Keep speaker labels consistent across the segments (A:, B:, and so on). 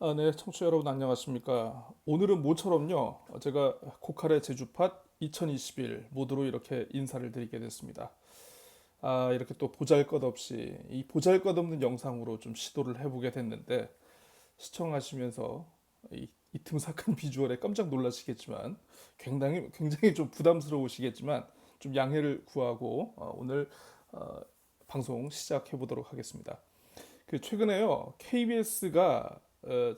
A: 네, 청취자 여러분 안녕하십니까? 오늘은 모처럼요, 제가 고칼의 제주팟 2021 모드로 이렇게 인사를 드리게 됐습니다. 이렇게 또 보잘것없이 이 보잘것없는 영상으로 좀 시도를 해보게 됐는데 시청하시면서 이 듬삭한 비주얼에 깜짝 놀라시겠지만 굉장히 좀 부담스러우시겠지만 좀 양해를 구하고 오늘 어, 방송 시작해 보도록 하겠습니다. 그 최근에요 KBS가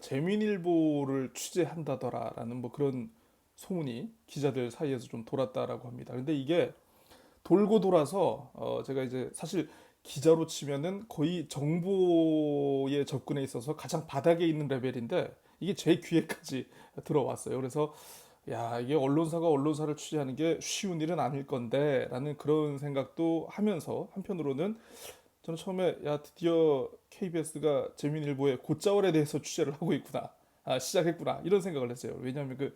A: 재민일보를 취재한다더라라는 뭐 그런 소문이 기자들 사이에서 좀 돌았다라고 합니다. 근데 이게 돌고 돌아서 제가 이제 사실 기자로 치면은 거의 정보에 접근에 있어서 가장 바닥에 있는 레벨인데 이게 제 귀에까지 들어왔어요. 그래서 야, 이게 언론사가 언론사를 취재하는 게 쉬운 일은 아닐 건데라는 그런 생각도 하면서 한편으로는 저는 처음에 야 드디어 KBS가 재민일보의 곧자월에 대해서 취재를 하고 있구나, 시작했구나 이런 생각을 했어요. 왜냐하면 그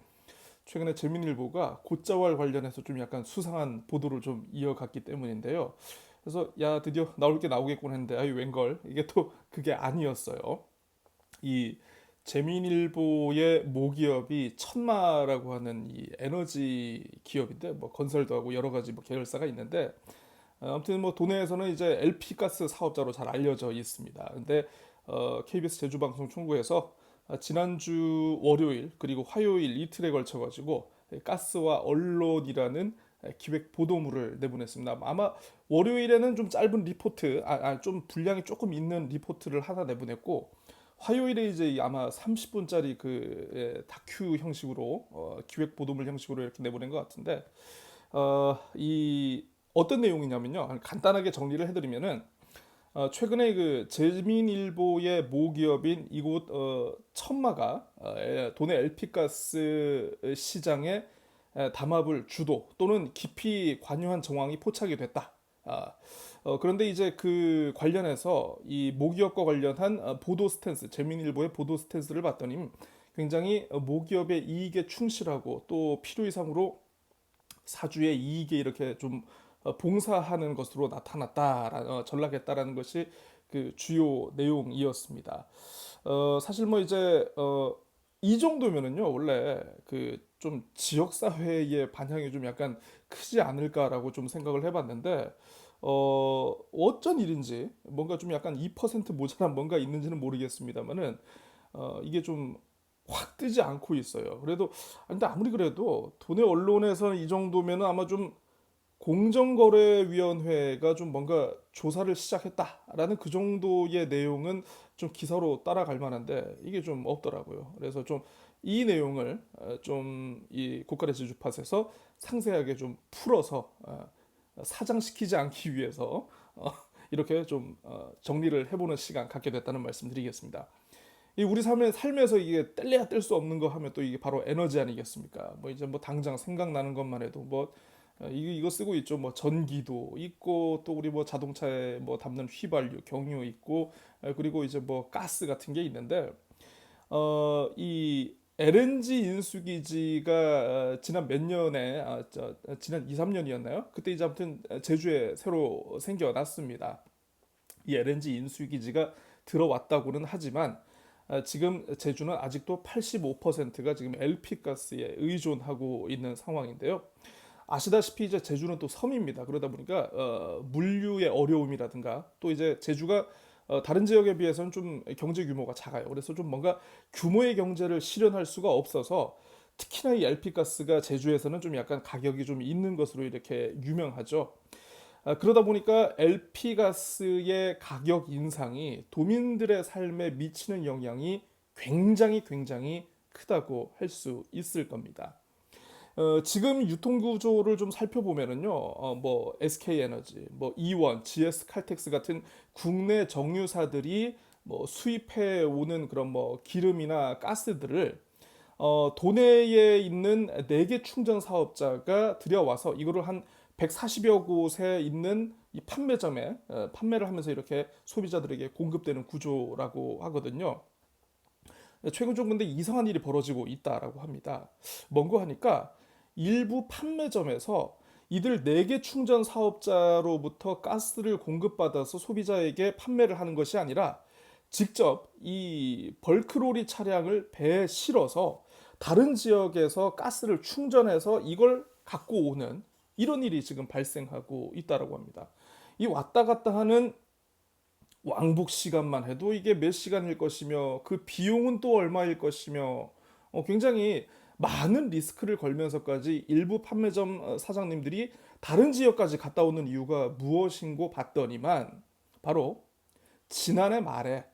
A: 최근에 재민일보가 곧자월 관련해서 좀 약간 수상한 보도를 좀 이어갔기 때문인데요. 그래서 야 드디어 나올 게 나오겠군 했는데 아이 웬걸 이게 또 그게 아니었어요. 이 재민일보의 모기업이 천마라고 하는 이 에너지 기업인데 뭐 건설도 하고 여러 가지 뭐 계열사가 있는데 아무튼 뭐 도내에서는 이제 LP 가스 사업자로 잘 알려져 있습니다. 근데 KBS 제주방송 총구에서 지난주 월요일 그리고 화요일 이틀에 걸쳐 가지고 가스와 언론이라는 기획 보도물을 내보냈습니다. 아마 월요일에는 좀 짧은 리포트, 좀 분량이 조금 있는 리포트를 하나 내보냈고 화요일에 이제 아마 30분짜리 그 다큐 형식으로 기획 보도물 형식으로 이렇게 내보낸 것 같은데 이 어떤 내용이냐면요. 간단하게 정리를 해드리면은 최근에 그 재민일보의 모기업인 이곳 천마가 도내 LP가스 시장에 담합을 주도 또는 깊이 관여한 정황이 포착이 됐다. 그런데 이제 그 관련해서 이 모기업과 관련한 보도 스탠스, 재민일보의 보도 스탠스를 봤더니 굉장히 모기업의 이익에 충실하고 또 필요 이상으로 사주의 이익에 이렇게 좀 봉사하는 것으로 나타났다, 전락했다라는 것이 그 주요 내용이었습니다. 사실 뭐 이제 이 정도면은요 원래 그 좀 지역 사회의 반향이 좀 약간 크지 않을까라고 좀 생각을 해봤는데 어쩐 일인지 뭔가 좀 약간 2% 모자란 뭔가 있는지는 모르겠습니다만은 이게 좀 확 뜨지 않고 있어요. 그래도 근데 아무리 그래도 도내 언론에서 이 정도면은 아마 좀 공정거래위원회가 좀 뭔가 조사를 시작했다라는 그 정도의 내용은 좀 기사로 따라갈 만한데 이게 좀 없더라고요. 그래서 좀 이 내용을 좀 이 고가의 지주팟에서 상세하게 좀 풀어서 사장시키지 않기 위해서 이렇게 좀 정리를 해보는 시간 갖게 됐다는 말씀드리겠습니다. 이 우리 삶에서 이게 뗄래야 뗄 수 없는 거 하면 또 이게 바로 에너지 아니겠습니까? 뭐 이제 뭐 당장 생각나는 것만 해도 뭐 이거 쓰고 있죠. 뭐 전기도 있고 또 우리 뭐 자동차에 뭐 담는 휘발유, 경유 있고 그리고 이제 뭐 가스 같은 게 있는데 이 LNG 인수기지가 지난 몇 년에 지난 2, 3년이었나요? 그때 이제 아무튼 제주에 새로 생겨났습니다. 이 LNG 인수기지가 들어왔다고는 하지만 지금 제주는 아직도 85%가 지금 LP 가스에 의존하고 있는 상황인데요. 아시다시피 이제 제주는 또 섬입니다. 그러다 보니까 물류의 어려움이라든가 또 이제 제주가 다른 지역에 비해서는 좀 경제 규모가 작아요. 그래서 좀 뭔가 규모의 경제를 실현할 수가 없어서 특히나 이 LP 가스가 제주에서는 좀 약간 가격이 좀 있는 것으로 이렇게 유명하죠. 그러다 보니까 LP 가스의 가격 인상이 도민들의 삶에 미치는 영향이 굉장히 크다고 할 수 있을 겁니다. 지금 유통 구조를 좀 살펴보면은요, 뭐 SK 에너지, 뭐 이원, GS 칼텍스 같은 국내 정유사들이 뭐 수입해 오는 그런 뭐 기름이나 가스들을 도내에 있는 4개 충전 사업자가 들여와서 이거를 한 140여 곳에 있는 이 판매점에 판매를 하면서 이렇게 소비자들에게 공급되는 구조라고 하거든요. 최근 좀 근데 이상한 일이 벌어지고 있다라고 합니다. 뭔고 하니까 일부 판매점에서 이들 4개 충전 사업자로부터 가스를 공급받아서 소비자에게 판매를 하는 것이 아니라 직접 이 벌크로리 차량을 배에 실어서 다른 지역에서 가스를 충전해서 이걸 갖고 오는 이런 일이 지금 발생하고 있다라고 합니다. 이 왔다 갔다 하는 왕복 시간만 해도 이게 몇 시간일 것이며 그 비용은 또 얼마일 것이며 굉장히 많은 리스크를 걸면서까지 일부 판매점 사장님들이 다른 지역까지 갔다 오는 이유가 무엇인고 봤더니만 바로 지난해 말에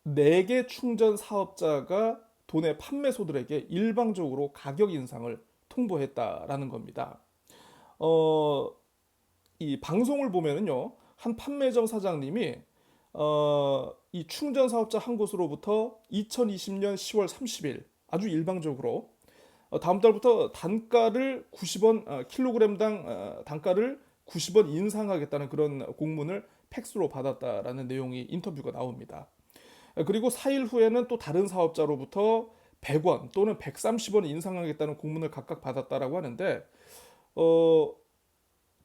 A: 4개 충전 사업자가 도내 판매소들에게 일방적으로 가격 인상을 통보했다라는 겁니다. 어, 이 방송을 보면은요, 한 판매점 사장님이 이 충전 사업자 한 곳으로부터 2020년 10월 30일 아주 일방적으로 다음 달부터 단가를 90원 킬로그램당 단가를 90원 인상하겠다는 그런 공문을 팩스로 받았다라는 내용이 인터뷰가 나옵니다. 그리고 4일 후에는 또 다른 사업자로부터 100원 또는 130원 인상하겠다는 공문을 각각 받았다라고 하는데 어,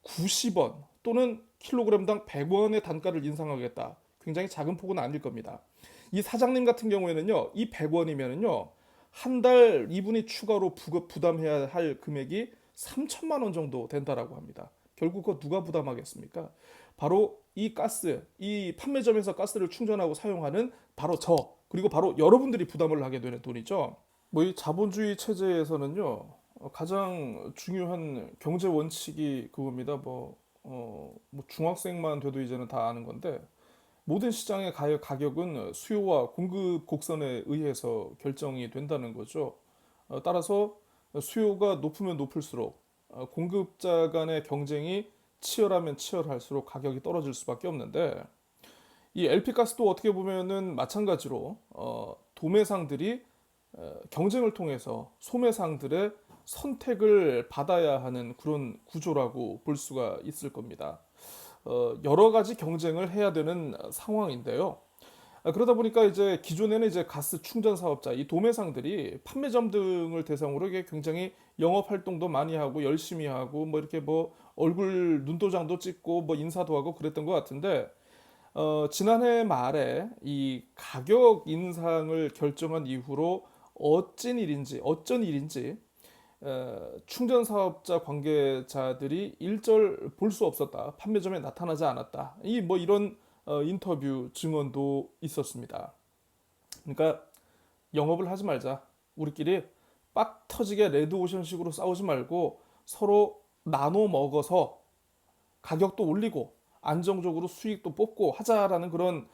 A: 90원 또는 킬로그램당 100원의 단가를 인상하겠다. 굉장히 작은 폭은 아닐 겁니다. 이 사장님 같은 경우에는요, 이 100원이면은요, 한 달 이분이 추가로 부담해야 할 금액이 3천만 원 정도 된다라고 합니다. 결국 그거 누가 부담하겠습니까? 바로 이 가스, 이 판매점에서 가스를 충전하고 사용하는 바로 그리고 바로 여러분들이 부담을 하게 되는 돈이죠. 뭐 이 자본주의 체제에서는요, 가장 중요한 경제 원칙이 그겁니다. 뭐 중학생만 돼도 이제는 다 아는 건데 모든 시장의 가격은 수요와 공급 곡선에 의해서 결정이 된다는 거죠. 따라서 수요가 높으면 높을수록 공급자 간의 경쟁이 치열하면 치열할수록 가격이 떨어질 수밖에 없는데 이 LP 가스도 어떻게 보면은 마찬가지로 도매상들이 경쟁을 통해서 소매상들의 선택을 받아야 하는 그런 구조라고 볼 수가 있을 겁니다. 여러 가지 경쟁을 해야 되는 상황인데요. 그러다 보니까 이제 기존에는 이제 가스 충전 사업자, 이 도매상들이 판매점 등을 대상으로 이게 굉장히 영업 활동도 많이 하고 열심히 하고 뭐 이렇게 뭐 얼굴 눈도장도 찍고 뭐 인사도 하고 그랬던 것 같은데 지난해 말에 이 가격 인상을 결정한 이후로 어쩐 일인지 충전 사업자 관계자들이 일절 볼 수 없었다. 판매점에 나타나지 않았다. 이 뭐 이런 인터뷰 증언도 있었습니다. 그러니까 영업을 하지 말자. 우리끼리 빡 터지게 레드오션식으로 싸우지 말고 서로 나눠 먹어서 가격도 올리고 안정적으로 수익도 뽑고 하자라는 그런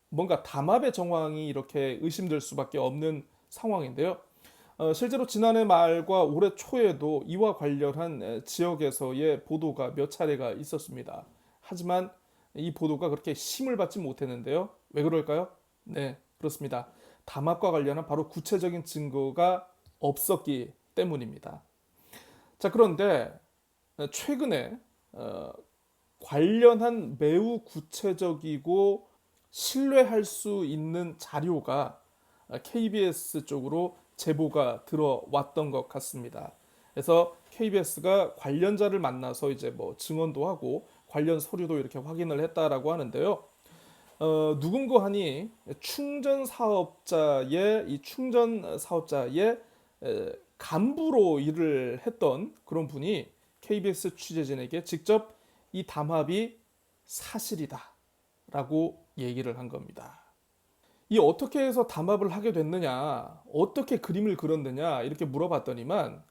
A: 뭔가 담합의 정황이 이렇게 의심될 수밖에 없는 상황인데요. 실제로 지난해 말과 올해 초에도 이와 관련한 지역에서의 보도가 몇 차례가 있었습니다. 하지만 이 보도가 그렇게 힘을 받지 못했는데요. 왜 그럴까요? 네, 그렇습니다. 담합과 관련한 바로 구체적인 증거가 없었기 때문입니다. 자, 그런데 최근에 관련한 매우 구체적이고 신뢰할 수 있는 자료가 KBS 쪽으로 제보가 들어왔던 것 같습니다. 그래서 KBS가 관련자를 만나서 이제 뭐 증언도 하고 관련 서류도 이렇게 확인을 했다라고 하는데요. 누군가 하니 충전 사업자의 간부로 일을 했던 그런 분이 KBS 취재진에게 직접 이 담합이 사실이다라고 얘기를 한 겁니다. 이 어떻게 해서 담합을 하게 됐느냐, 어떻게 그림을 그렸느냐 이렇게 물어봤더니만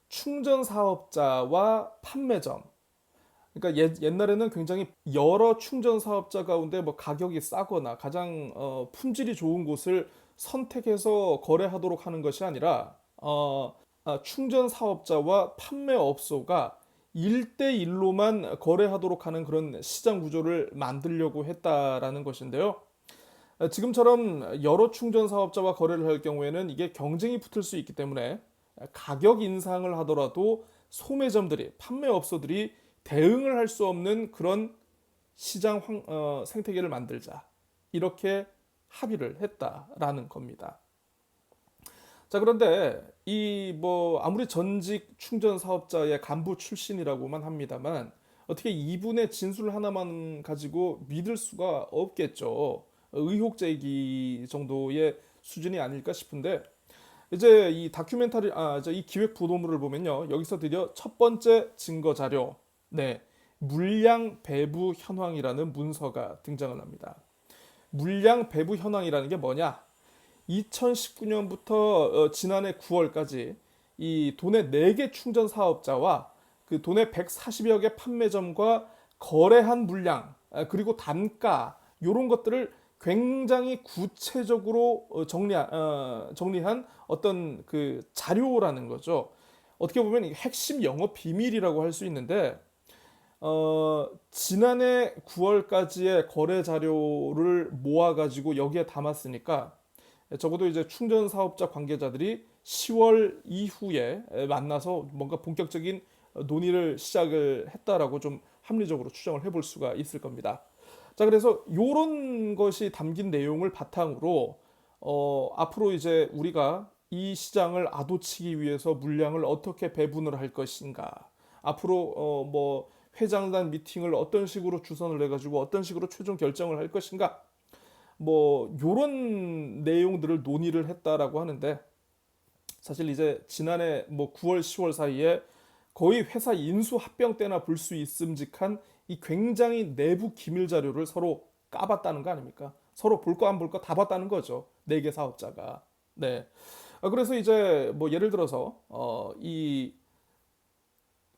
A: 충전 사업자와 판매점, 그러니까 옛날에는 굉장히 여러 충전 사업자 가운데 뭐 가격이 싸거나 가장 품질이 좋은 곳을 선택해서 거래하도록 하는 것이 아니라 충전 사업자와 판매업소가 1대1로만 거래하도록 하는 그런 시장 구조를 만들려고 했다라는 것인데요. 지금처럼 여러 충전 사업자와 거래를 할 경우에는 이게 경쟁이 붙을 수 있기 때문에 가격 인상을 하더라도 소매점들이, 판매업소들이 대응을 할 수 없는 그런 시장 생태계를 만들자. 이렇게 합의를 했다라는 겁니다. 자, 그런데 이 뭐 아무리 전직 충전 사업자의 간부 출신이라고만 합니다만 어떻게 이분의 진술 하나만 가지고 믿을 수가 없겠죠. 의혹 제기 정도의 수준이 아닐까 싶은데 이제 이 다큐멘터리 이 기획 보도물을 보면요. 여기서 드디어 첫 번째 증거 자료. 네. 물량 배부 현황이라는 문서가 등장을 합니다. 물량 배부 현황이라는 게 뭐냐? 2019년부터 지난해 9월까지 이 도내 4개 충전 사업자와 그 도내 140여 개 판매점과 거래한 물량 그리고 단가 이런 것들을 굉장히 구체적으로 정리한 어떤 그 자료라는 거죠. 어떻게 보면 핵심 영업 비밀이라고 할 수 있는데 지난해 9월까지의 거래 자료를 모아가지고 여기에 담았으니까 적어도 이제 충전 사업자 관계자들이 10월 이후에 만나서 뭔가 본격적인 논의를 시작을 했다라고 좀 합리적으로 추정을 해볼 수가 있을 겁니다. 자, 그래서 이런 것이 담긴 내용을 바탕으로 앞으로 이제 우리가 이 시장을 아도치기 위해서 물량을 어떻게 배분을 할 것인가, 앞으로 뭐 회장단 미팅을 어떤 식으로 주선을 해가지고 어떤 식으로 최종 결정을 할 것인가, 뭐 요런 내용들을 논의를 했다라고 하는데 사실 이제 지난해 뭐 9월 10월 사이에 거의 회사 인수 합병 때나 볼 수 있음직한 이 굉장히 내부 기밀 자료를 서로 까봤다는 거 아닙니까? 서로 볼 거 안 볼 거 다 봤다는 거죠. 4개 사업자가. 네. 그래서 이제 뭐 예를 들어서 이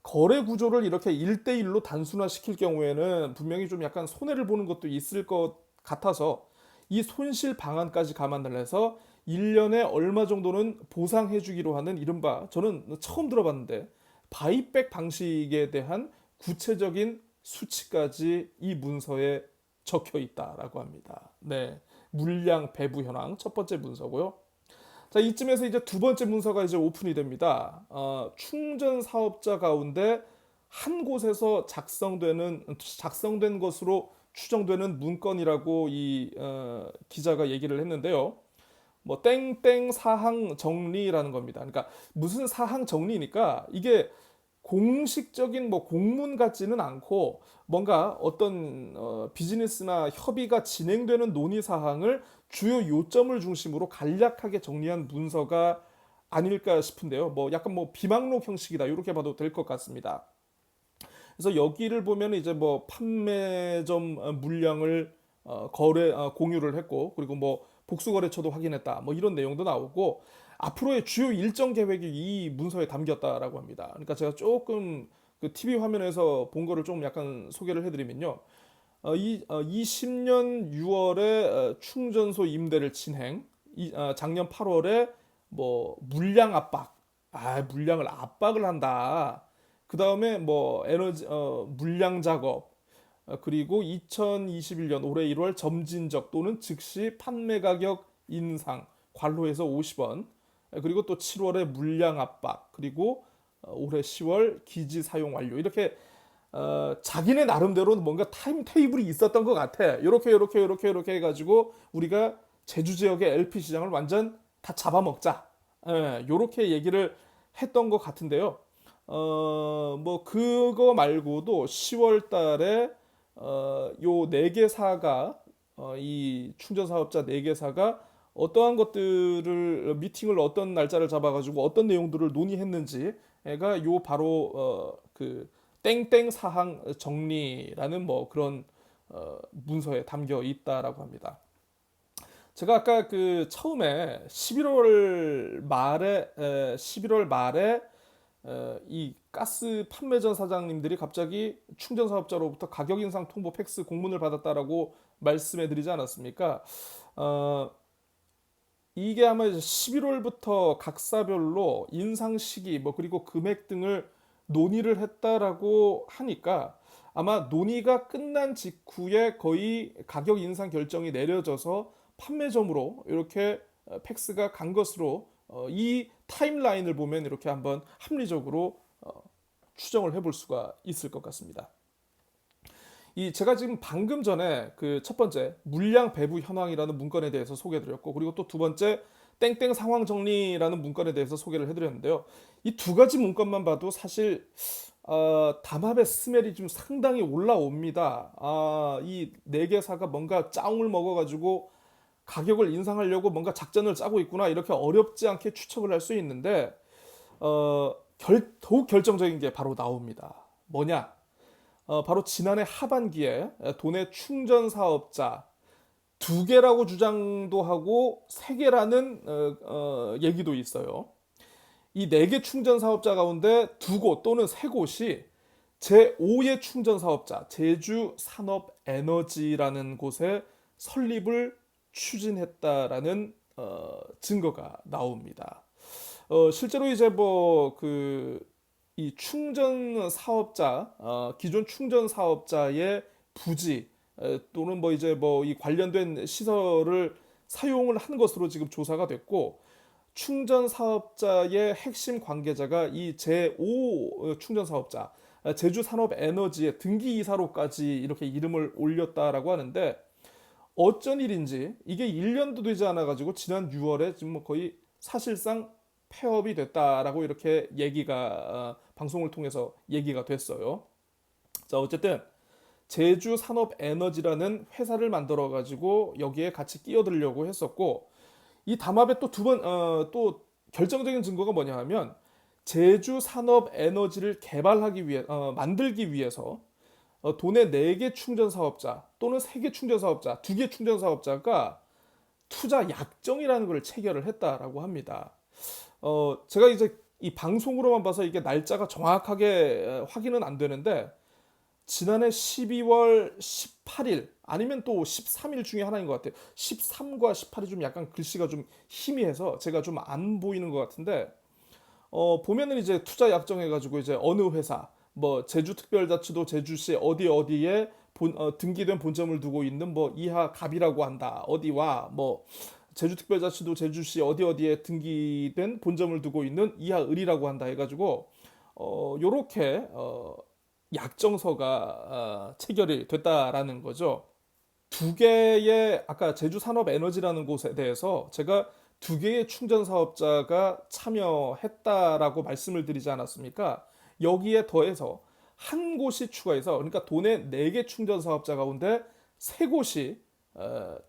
A: 거래 구조를 이렇게 1대1로 단순화시킬 경우에는 분명히 좀 약간 손해를 보는 것도 있을 것 같아서 이 손실 방안까지 감안을 해서 1년에 얼마 정도는 보상해 주기로 하는 이른바 저는 처음 들어봤는데 바이백 방식에 대한 구체적인 수치까지 이 문서에 적혀 있다라고 합니다. 네. 물량 배부 현황 첫 번째 문서고요. 자, 이쯤에서 이제 두 번째 문서가 이제 오픈이 됩니다. 충전 사업자 가운데 한 곳에서 작성된 것으로 추정되는 문건이라고 이 기자가 얘기를 했는데요. 뭐 땡땡 사항 정리라는 겁니다. 그러니까 무슨 사항 정리니까 이게 공식적인 뭐 공문 같지는 않고 뭔가 어떤 비즈니스나 협의가 진행되는 논의 사항을 주요 요점을 중심으로 간략하게 정리한 문서가 아닐까 싶은데요. 뭐 약간 뭐 비망록 형식이다 이렇게 봐도 될 것 같습니다. 그래서 여기를 보면 이제 뭐 판매점 물량을 공유를 했고 그리고 뭐 복수거래처도 확인했다 뭐 이런 내용도 나오고 앞으로의 주요 일정 계획이 이 문서에 담겼다라고 합니다. 그러니까 제가 조금 그 TV 화면에서 본 거를 좀 약간 소개를 해드리면요. 20년 6월에 충전소 임대를 진행, 작년 8월에 뭐 물량 압박, 물량을 압박을 한다. 그 다음에 뭐 에너지 물량 작업, 그리고 2021년 올해 1월 점진적 또는 즉시 판매 가격 인상, 관로에서 50원, 그리고 또 7월에 물량 압박, 그리고 올해 10월 기지 사용 완료 이렇게 자기네 나름대로 뭔가 타임 테이블이 있었던 것 같아. 이렇게 해가지고 우리가 제주 지역의 LP 시장을 완전 다 잡아먹자. 이렇게 얘기를 했던 것 같은데요. 뭐 그거 말고도 10월 달에 요 4개사가 이 충전 사업자 4개사가 어떠한 것들을 미팅을 어떤 날짜를 잡아가지고 어떤 내용들을 논의했는지가 요 바로 그 땡땡 사항 정리라는 뭐 그런 문서에 담겨 있다라고 합니다. 제가 아까 그 처음에 11월 말에 이 가스 판매전 사장님들이 갑자기 충전 사업자로부터 가격 인상 통보 팩스 공문을 받았다라고 말씀해드리지 않았습니까? 이게 아마 이제 11월부터 각사별로 인상 시기 뭐 그리고 금액 등을 논의를 했다라고 하니까 아마 논의가 끝난 직후에 거의 가격 인상 결정이 내려져서 판매점으로 이렇게 팩스가 간 것으로 이 타임라인을 보면 이렇게 한번 합리적으로 추정을 해볼 수가 있을 것 같습니다. 이 제가 지금 방금 전에 그 첫 번째 물량 배부 현황이라는 문건에 대해서 소개드렸고 그리고 또 두 번째 땡땡 상황 정리라는 문건에 대해서 소개를 해드렸는데요. 이 두 가지 문건만 봐도 사실 담합의 스멜이 좀 상당히 올라옵니다. 이 네 개사가 뭔가 짜움을 먹어가지고 가격을 인상하려고 뭔가 작전을 짜고 있구나 이렇게 어렵지 않게 추측을 할 수 있는데 더욱 결정적인 게 바로 나옵니다. 뭐냐? 바로 지난해 하반기에 도내 충전 사업자 두 개라고 주장도 하고 세 개라는 얘기도 있어요. 이 네 개 충전 사업자 가운데 두 곳 또는 세 곳이 제5의 충전 사업자 제주 산업 에너지라는 곳에 설립을 추진했다라는 증거가 나옵니다. 실제로 이제 뭐 그 이 충전 사업자 기존 충전 사업자의 부지 또는 뭐 이제 뭐 이 관련된 시설을 사용을 한 것으로 지금 조사가 됐고 충전 사업자의 핵심 관계자가 이 제5 충전 사업자 제주 산업 에너지의 등기 이사로까지 이렇게 이름을 올렸다라고 하는데 어쩐 일인지 이게 1년도 되지 않아 가지고 지난 6월에 지금 뭐 거의 사실상 폐업이 됐다라고 이렇게 얘기가 방송을 통해서 얘기가 됐어요. 자, 어쨌든 제주 산업 에너지라는 회사를 만들어 가지고 여기에 같이 끼어들려고 했었고 이 담합의 또 또 결정적인 증거가 뭐냐 하면 제주 산업 에너지를 개발하기 위해 만들기 위해서 도내 4개 충전 사업자 또는 3개 충전 사업자, 2개 충전 사업자가 투자 약정이라는 걸 체결을 했다라고 합니다. 제가 이제 이 방송으로만 봐서 이게 날짜가 정확하게 확인은 안 되는데 지난해 12월 18일 아니면 또 13일 중에 하나인 것 같아요. 13과 18이 좀 약간 글씨가 좀 희미해서 제가 좀 안 보이는 것 같은데 보면은 이제 투자 약정해가지고 이제 어느 회사 뭐 제주특별자치도 제주시 어디 어디에 등기된 본점을 두고 있는 뭐 이하 갑이라고 한다 어디와 뭐 제주특별자치도 제주시 어디 어디에 등기된 본점을 두고 있는 이하 을이라고 한다 해가지고 요렇게 약정서가 체결이 됐다라는 거죠. 두 개의 아까 제주산업에너지라는 곳에 대해서 제가 두 개의 충전 사업자가 참여했다라고 말씀을 드리지 않았습니까? 여기에 더해서 한 곳이 추가해서 그러니까 도내 4개 충전 사업자 가운데 세 곳이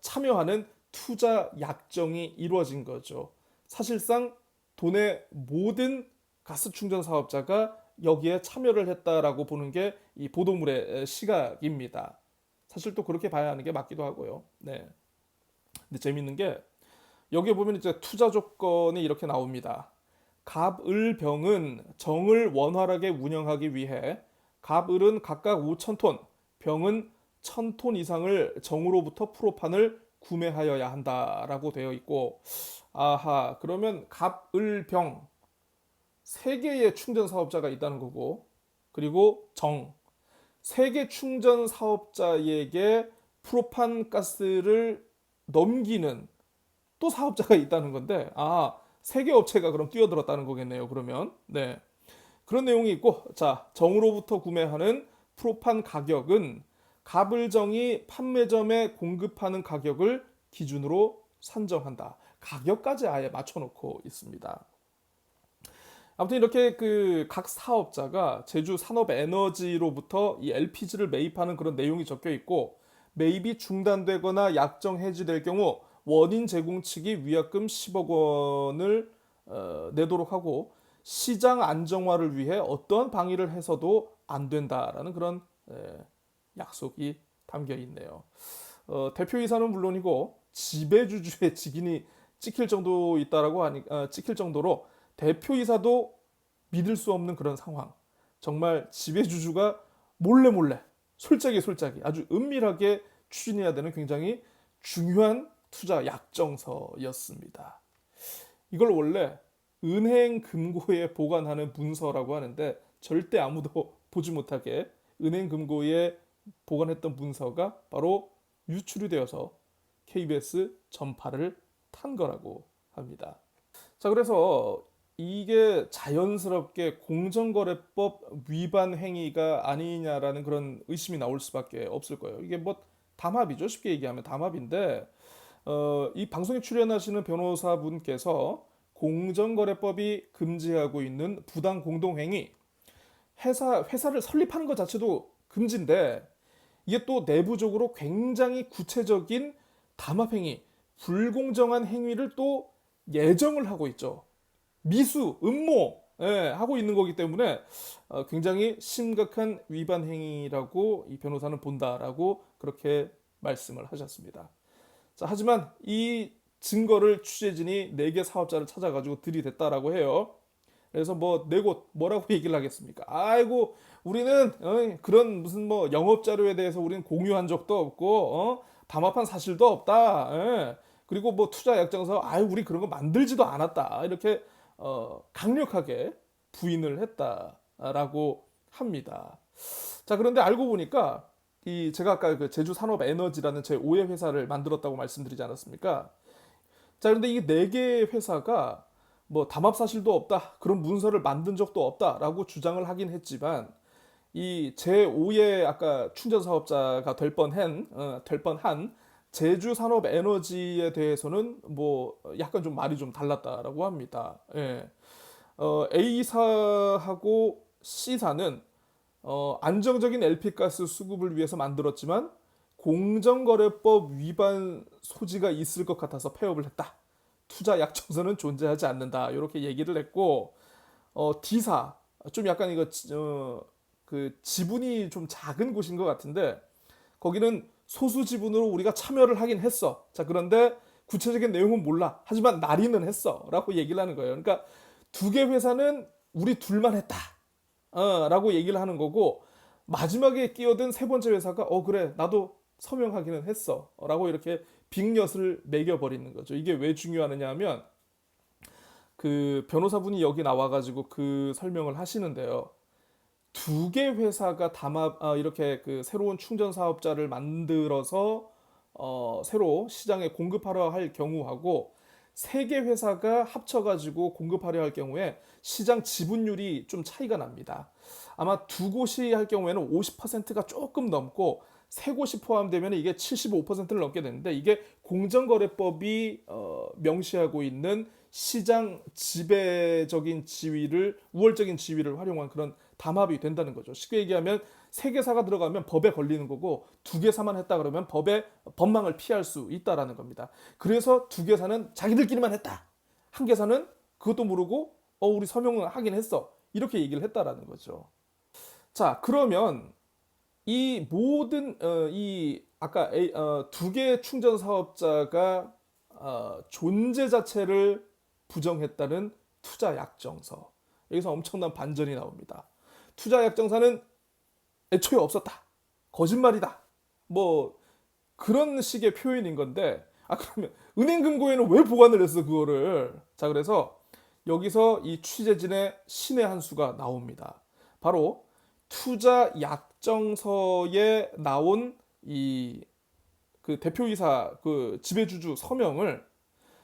A: 참여하는 투자 약정이 이루어진 거죠. 사실상 도내 모든 가스 충전 사업자가 여기에 참여를 했다라고 보는 게 이 보도물의 시각입니다. 사실 또 그렇게 봐야 하는 게 맞기도 하고요. 네. 근데 재밌는 게 여기에 보면 이제 투자 조건이 이렇게 나옵니다. 갑을병은 정을 원활하게 운영하기 위해 갑을은 각각 5,000톤, 병은 1,000톤 이상을 정으로부터 프로판을 구매하여야 한다라고 되어 있고 아하 그러면 갑을병 세 개의 충전 사업자가 있다는 거고 그리고 정 세 개 충전 사업자에게 프로판 가스를 넘기는 또 사업자가 있다는 건데 세 개 업체가 그럼 뛰어들었다는 거겠네요. 그러면 네 그런 내용이 있고 자 정으로부터 구매하는 프로판 가격은 갑을정이 판매점에 공급하는 가격을 기준으로 산정한다. 가격까지 아예 맞춰놓고 있습니다. 아무튼 이렇게 그 각 사업자가 제주 산업에너지로부터 이 LPG를 매입하는 그런 내용이 적혀 있고 매입이 중단되거나 약정 해지될 경우 원인 제공 측이 위약금 10억 원을 내도록 하고 시장 안정화를 위해 어떠한 방해를 해서도 안 된다라는 그런 약속이 담겨 있네요. 대표이사는 물론이고 지배주주의 직인이 찍힐 정도 있다라고 하니 찍힐 정도로 대표이사도 믿을 수 없는 그런 상황. 정말 지배주주가 몰래 솔직히 아주 은밀하게 추진해야 되는 굉장히 중요한 투자 약정서였습니다. 이걸 원래 은행 금고에 보관하는 문서라고 하는데 절대 아무도 보지 못하게 은행 금고에 보관했던 문서가 바로 유출이 되어서 KBS 전파를 탄 거라고 합니다. 자, 그래서 이게 자연스럽게 공정거래법 위반 행위가 아니냐라는 그런 의심이 나올 수밖에 없을 거예요. 이게 뭐 담합이죠. 쉽게 얘기하면 담합인데 이 방송에 출연하시는 변호사분께서 공정거래법이 금지하고 있는 부당 공동행위, 회사를 설립하는 것 자체도 금지인데 이게 또 내부적으로 굉장히 구체적인 담합행위, 불공정한 행위를 또 예정을 하고 있죠. 미수, 음모 하고 있는 거기 때문에 굉장히 심각한 위반 행위라고 이 변호사는 본다라고 그렇게 말씀을 하셨습니다. 자, 하지만 이 증거를 취재진이 4개 사업자를 찾아가지고 들이댔다라고 해요. 그래서 뭐 내고 뭐라고 얘기를 하겠습니까? 아이고 우리는 그런 무슨 뭐 영업 자료에 대해서 우리는 공유한 적도 없고 담합한 사실도 없다. 그리고 뭐 투자 약정서 아유 우리 그런 거 만들지도 않았다. 이렇게 강력하게 부인을 했다라고 합니다. 자, 그런데 알고 보니까 이 제가 아까 그 제주 산업 에너지라는 제 5의 회사를 만들었다고 말씀드리지 않았습니까? 자, 그런데 이 4개의 회사가 뭐 담합 사실도 없다. 그런 문서를 만든 적도 없다라고 주장을 하긴 했지만 이 제5의 아까 충전 사업자가 될 뻔한 제주 산업 에너지에 대해서는 뭐 약간 좀 말이 좀 달랐다라고 합니다. 예. A사하고 C사는 안정적인 LP가스 수급을 위해서 만들었지만 공정거래법 위반 소지가 있을 것 같아서 폐업을 했다. 투자 약정서는 존재하지 않는다. 이렇게 얘기를 했고 D사 좀 약간 이거 그 지분이 좀 작은 곳인 것 같은데 거기는 소수 지분으로 우리가 참여를 하긴 했어. 자, 그런데 구체적인 내용은 몰라. 하지만 날이는 했어. 라고 얘기를 하는 거예요. 그러니까 2개 회사는 우리 둘만 했다. 라고 얘기를 하는 거고 마지막에 끼어든 3번째 회사가 그래 나도 서명하기는 했어 라고 이렇게 빅엿을 매겨버리는 거죠. 이게 왜 중요하느냐 하면 그 변호사분이 여기 나와가지고 그 설명을 하시는데요. 2개 회사가 이렇게 그 새로운 충전 사업자를 만들어서 새로 시장에 공급하려 할 경우하고 3개 회사가 합쳐가지고 공급하려 할 경우에 시장 지분율이 좀 차이가 납니다. 아마 2곳이 할 경우에는 50%가 조금 넘고 3곳이 포함되면 이게 75%를 넘게 되는데 이게 공정거래법이 명시하고 있는 시장 지배적인 지위를 우월적인 지위를 활용한 그런 담합이 된다는 거죠. 쉽게 얘기하면 3개사가 들어가면 법에 걸리는 거고 2개사만 했다 그러면 법망을 피할 수 있다라는 겁니다. 그래서 2개사는 자기들끼리만 했다. 1개사는 그것도 모르고 우리 서명을 하긴 했어. 이렇게 얘기를 했다라는 거죠. 자, 그러면 이 모든 이 아까 2개의 충전 사업자가 존재 자체를 부정했다는 투자 약정서. 여기서 엄청난 반전이 나옵니다. 투자 약정서는 애초에 없었다. 거짓말이다. 뭐 그런 식의 표현인 건데 그러면 은행 금고에는 왜 보관을 했어 그거를. 자, 그래서 여기서 이 취재진의 신의 한 수가 나옵니다. 바로 투자 약정서에 나온 이 그 대표이사 그 지배주주 서명을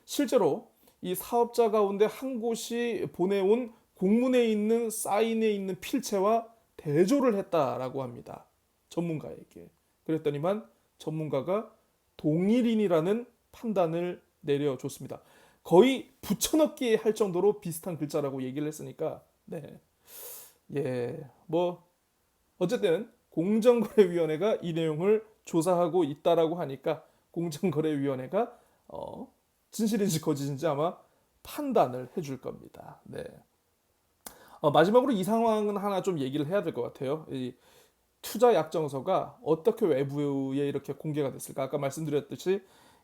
A: 실제로 이 사업자 가운데 한 곳이 보내온 공문에 있는 사인에 있는 필체와 대조를 했다라고 합니다. 전문가에게. 그랬더니만 전문가가 동일인이라는 판단을 내려줬습니다. 거의 붙여넣기 할 정도로 비슷한 글자라고 얘기를 했으니까 네. 예. 뭐 어쨌든 공정거래위원회가 이 내용을 조사하고 있다라고 하니까 공정거래위원회가 진실인지 거짓인지 아마 판단을 해줄 겁니다. 네. 마지막으로 이 상황은 하나 좀 얘기를 해야 될 것 같아요. 이 투자 약정서가 어떻게 외부에 이렇게 공개가 됐을까? 아까 말씀드렸듯이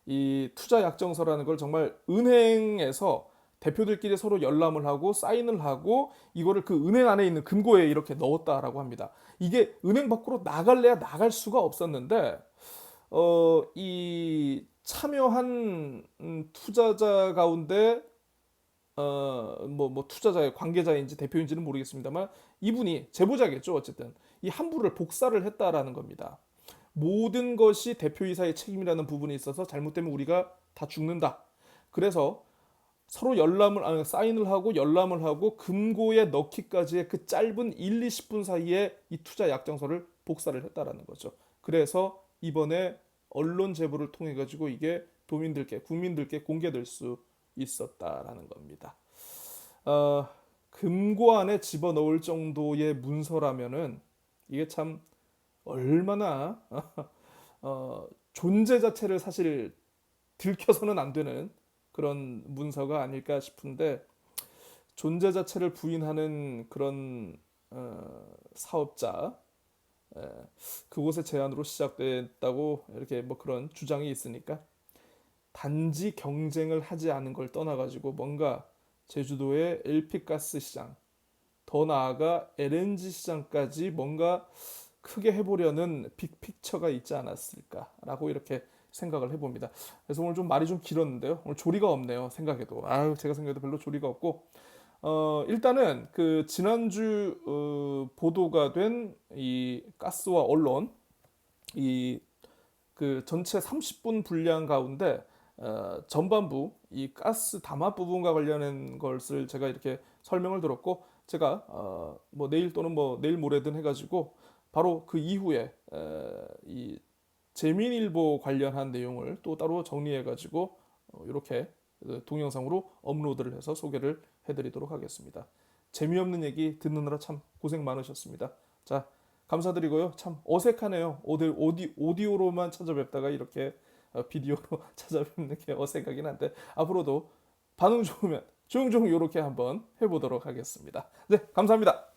A: 이 투자 약정서라는 걸 정말 은행에서 대표들끼리 서로 열람을 하고 사인을 하고 이거를 그 은행 안에 있는 금고에 이렇게 넣었다라고 합니다. 이게 은행 밖으로 나갈래야 나갈 수가 없었는데 이 참여한 투자자 가운데 뭐 투자자의 관계자인지 대표인지는 모르겠습니다만 이분이 제보자겠죠. 어쨌든 이 함부를 복사를 했다라는 겁니다. 모든 것이 대표이사의 책임이라는 부분이 있어서 잘못되면 우리가 다 죽는다. 그래서 서로 사인을 하고 열람을 하고 금고에 넣기까지의 그 짧은 1, 20분 사이에 이 투자 약정서를 복사를 했다라는 거죠. 그래서 이번에 언론 제보를 통해 가지고 이게 도민들께 국민들께 공개될 수 있었다라는 겁니다. 어, 금고 안에 집어넣을 정도의 문서라면은 이게 참 얼마나 존재 자체를 사실 들켜서는 안 되는 그런 문서가 아닐까 싶은데 존재 자체를 부인하는 그런 사업자 에, 그곳의 제안으로 시작됐다고 이렇게 뭐 그런 주장이 있으니까 단지 경쟁을 하지 않은 걸 떠나가지고 뭔가 제주도의 LP가스 시장 더 나아가 LNG 시장까지 뭔가 크게 해보려는 빅픽처가 있지 않았을까라고 이렇게 생각을 해봅니다. 그래서 오늘 좀 말이 좀 길었는데요. 오늘 조리가 없네요. 생각해도 제가 생각해도 별로 조리가 없고 일단은 그 지난주 보도가 된 이 가스와 언론 이 그 전체 30분 분량 가운데 전반부 이 가스 담합 부분과 관련된 것을 제가 이렇게 설명을 들었고 제가 뭐 내일 또는 뭐 내일 모레든 해가지고 바로 그 이후에 이 재민일보 관련한 내용을 또 따로 정리해가지고 이렇게 동영상으로 업로드를 해서 소개를 해드리도록 하겠습니다. 재미없는 얘기 듣느라 참 고생 많으셨습니다. 자, 감사드리고요. 참 어색하네요. 오디오로만 찾아뵙다가 이렇게 비디오로 찾아뵙는 게 어색하긴 한데 앞으로도 반응 좋으면 종종 이렇게 한번 해보도록 하겠습니다. 네, 감사합니다.